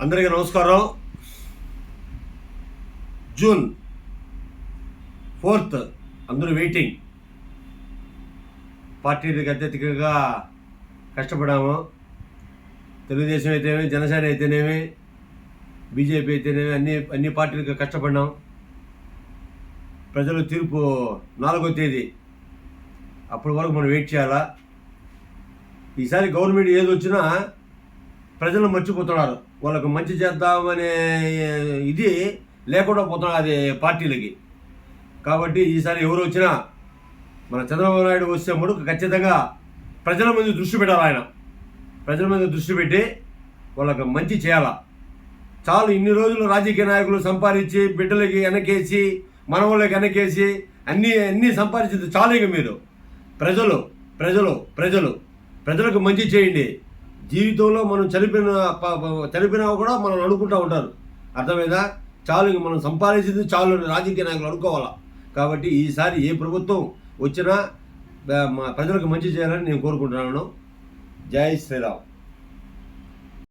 అందరికీ నమస్కారం. June 4th అందరూ వెయిటింగ్. పార్టీలకు అత్యధికంగా కష్టపడాము. తెలుగుదేశం అయితేనేమి, జనసేన అయితేనేమి, బీజేపీ అయితేనేమి అన్ని పార్టీలకు కష్టపడినాం. ప్రజల తీర్పు 4వ తేదీ, అప్పటి వరకు మనం వెయిట్ చేయాలా. ఈసారి గవర్నమెంట్ ఏది వచ్చినా ప్రజలు మర్చిపోతున్నారు. వాళ్ళకు మంచి చేద్దామనే ఇది లేకుండా పోతున్నారు అది పార్టీలకి. కాబట్టి ఈసారి ఎవరు వచ్చినా మన చంద్రబాబు నాయుడు వస్తే మటుకు ఖచ్చితంగా ప్రజల మీద దృష్టి పెట్టాలి. ఆయన ప్రజల మీద దృష్టి పెట్టి వాళ్ళకు మంచి చేయాలా. చాలు ఇన్ని రోజులు రాజకీయ నాయకులు సంపాదించి బిడ్డలకి వెనకేసి మనవాళ్ళకి వెనకేసి అన్నీ సంపాదించింది చాలు. ఇక మీరు ప్రజలకు మంచి చేయండి. జీవితంలో మనం చనిపోయినా కూడా మనం అనుకుంటూ ఉంటారు. అర్థమైందా? చాలు, ఇంక మనం సంపాదించింది చాలు రాజకీయ నాయకులు అనుకోవాలా. కాబట్టి ఈసారి ఏ ప్రభుత్వం వచ్చినా ప్రజలకు మంచి చేయాలని నేను కోరుకుంటున్నాను. జై శ్రీరామ్.